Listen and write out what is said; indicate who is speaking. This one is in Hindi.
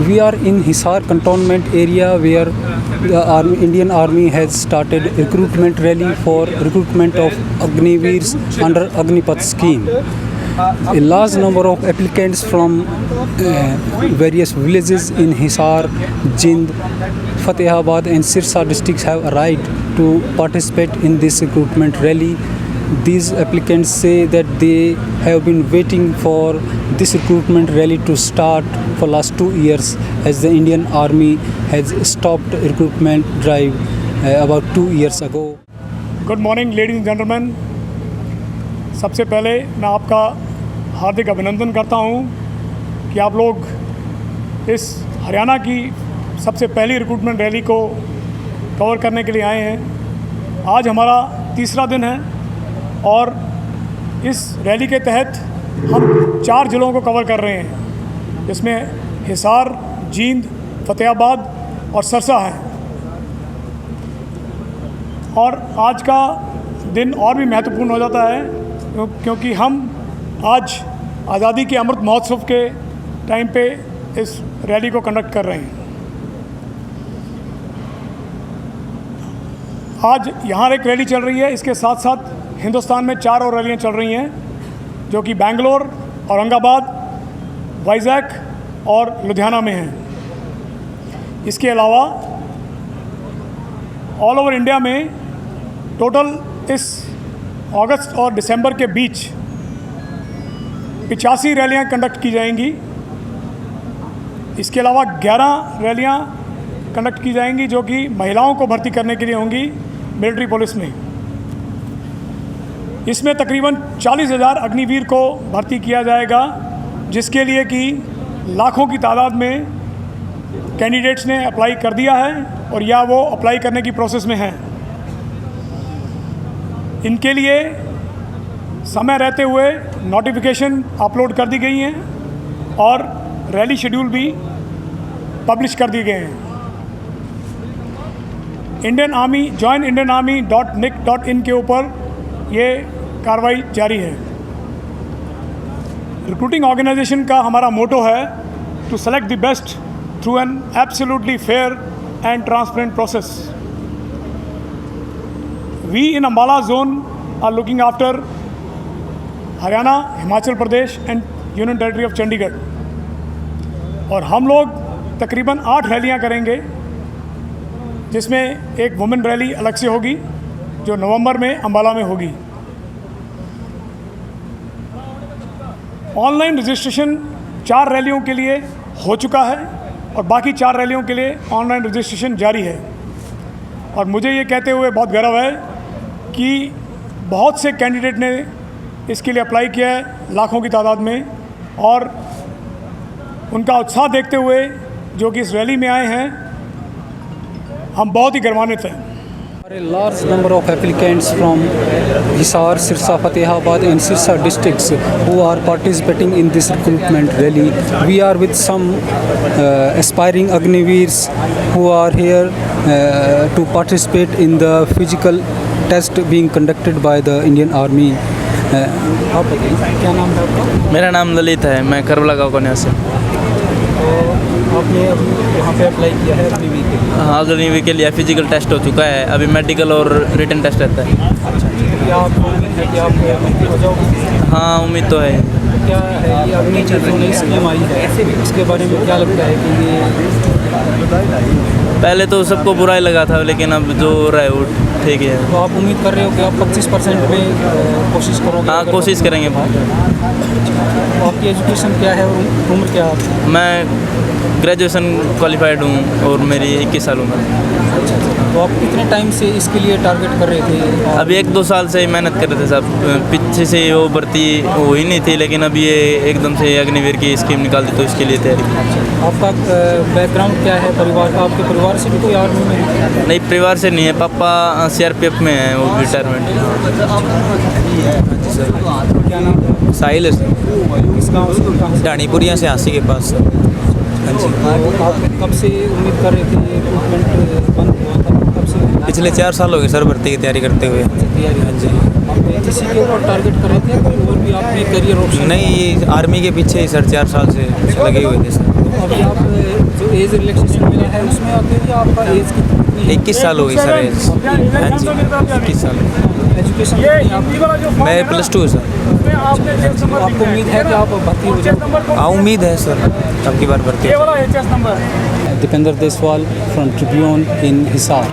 Speaker 1: We are in Hisar cantonment area where the Indian Army has started recruitment rally for recruitment of Agniveers under Agnipath scheme. A large number of applicants from various villages in Hisar, Jind, Fatehabad and Sirsa districts have arrived to participate in this recruitment rally. These applicants say that they have been waiting for this recruitment rally to start for last 2 years, as the Indian Army has stopped recruitment drive about 2 years ago.
Speaker 2: Good morning ladies and gentleman. सबसे पहले मैं आपका हार्दिक अभिनंदन करता हूं कि आप लोग इस हरियाणा की सबसे पहली रिक्रूटमेंट रैली को कवर करने के लिए आए हैं। आज हमारा तीसरा दिन है और इस रैली के तहत हम 4 ज़िलों को कवर कर रहे हैं, जिसमें हिसार, जींद, फतेहाबाद और सरसा है। और आज का दिन और भी महत्वपूर्ण हो जाता है क्योंकि हम आज आज़ादी के अमृत महोत्सव के टाइम पे इस रैली को कंडक्ट कर रहे हैं। आज यहाँ एक रैली चल रही है, इसके साथ साथ हिंदुस्तान में 4 और रैलियाँ चल रही हैं, जो कि बेंगलोर, औरंगाबाद, वाइजैक और लुधियाना में हैं। इसके अलावा ऑल ओवर इंडिया में टोटल इस अगस्त और दिसंबर के बीच 85 रैलियाँ कंडक्ट की जाएंगी। इसके अलावा 11 रैलियाँ कंडक्ट की जाएंगी जो कि महिलाओं को भर्ती करने के लिए होंगी मिलिट्री पुलिस में। इसमें तकरीबन 40,000 अग्निवीर को भर्ती किया जाएगा, जिसके लिए कि लाखों की तादाद में कैंडिडेट्स ने अप्लाई कर दिया है और या वो अप्लाई करने की प्रोसेस में हैं। इनके लिए समय रहते हुए नोटिफिकेशन अपलोड कर दी गई हैं और रैली शेड्यूल भी पब्लिश कर दिए गए हैं। इंडियन आर्मी joinindianarmy.nic.in के ऊपर ये कार्रवाई जारी है। रिक्रूटिंग ऑर्गेनाइजेशन का हमारा मोटो है to select the best through an absolutely fair and transparent process. We in Ambala zone are looking after Haryana, Himachal Pradesh and union territory of Chandigarh. और हम लोग तकरीबन 8 रैलियाँ करेंगे, जिसमें एक वुमेन रैली अलग से होगी जो नवंबर में अम्बाला में होगी। ऑनलाइन रजिस्ट्रेशन 4 रैलियों के लिए हो चुका है और बाकी 4 रैलियों के लिए ऑनलाइन रजिस्ट्रेशन जारी है। और मुझे ये कहते हुए बहुत गर्व है कि बहुत से कैंडिडेट ने इसके लिए अप्लाई किया है, लाखों की तादाद में, और उनका उत्साह देखते हुए जो कि इस रैली में आए हैं, हम बहुत ही गर्वान्वित हैं।
Speaker 1: A large number of applicants from Hisar, Sirsa, Fatehabad and Sirsa districts who are participating in this recruitment rally. We are with some aspiring Agniveers who are here to participate in the physical test being conducted by the Indian Army. आप बताइए, क्या नाम है आपका?
Speaker 3: मेरा नाम ललित है, मैं करवला गाँव का निवासी हूँ।
Speaker 1: आपने अभी यहाँ पे अप्लाई किया है अग्निवीर के लिए?
Speaker 3: हाँ, अग्निवीर के लिए फिजिकल टेस्ट हो चुका है, अभी मेडिकल और रिटन टेस्ट रहता है।
Speaker 1: अच्छा, क्या आपको उम्मीद है कि आप भर्ती हो जाओगे?
Speaker 3: हाँ, उम्मीद तो है।
Speaker 1: क्या है ये अग्नि जो नई स्कीम आई है, इसके बारे में क्या लगता है कि ये?
Speaker 3: पहले तो सबको बुरा ही लगा था, लेकिन अब जो हो रहा है वो ठीक है।
Speaker 1: तो आप उम्मीद कर रहे हो कि आप 25% में कोशिश करोगे?
Speaker 3: हाँ, कोशिश करेंगे।
Speaker 1: तो आपकी एजुकेशन क्या है और उम्र क्या है?
Speaker 3: मैं ग्रेजुएशन क्वालिफाइड हूँ और मेरी 21 साल उम्र है।
Speaker 1: तो आप कितने टाइम से इसके लिए टारगेट कर रहे थे?
Speaker 3: अभी 1-2 साल से ही मेहनत कर रहे थे साहब। पीछे से वो भर्ती हो ही नहीं थी, लेकिन अब ये एकदम से अग्निवीर की स्कीम निकाल दी, तो इसके लिए तैयारी।
Speaker 1: आपका बैकग्राउंड क्या है परिवार का? आपके परिवार से भी कोई आर्मी में है?
Speaker 3: नहीं, परिवार से नहीं है। पापा CRPF में है, वो रिटायरमेंट।
Speaker 1: क्या नाम है?
Speaker 4: साहिल
Speaker 1: किस गाँव से?
Speaker 4: डानीपुरिया से हांसी के पास। हाँ जी।
Speaker 1: आप कब से उम्मीद कर रहे थे ये रिक्रूटमेंट बंद हुआ था? कब से?
Speaker 4: पिछले 4 साल हो गए सर भर्ती की तैयारी करते हुए।
Speaker 1: तैयारी? हाँ जी। आप इसी के ऊपर टारगेट कर रहे थे या कोई और भी आपने करियर ऑप्शन?
Speaker 4: नहीं, ये आर्मी के पीछे ही सर 4 साल से लगे हुए थे सर।
Speaker 1: अभी आप जो एज रिलैक्सेशन मिला है उसमें आते हैं, आपका एज कितनी है?
Speaker 4: 21 साल हो गई सर एज। हाँ जी 21 साल।
Speaker 1: एजुकेशन कितनी है आपकी?
Speaker 4: मैं +2 है सर।
Speaker 1: तो आपको उम्मीद है कि आप भर्ती हो जाओ?
Speaker 4: हाँ उम्मीद है सर, अब की बार भर्ती हो।
Speaker 1: Dipendra Deswal from Tribune in Hisar.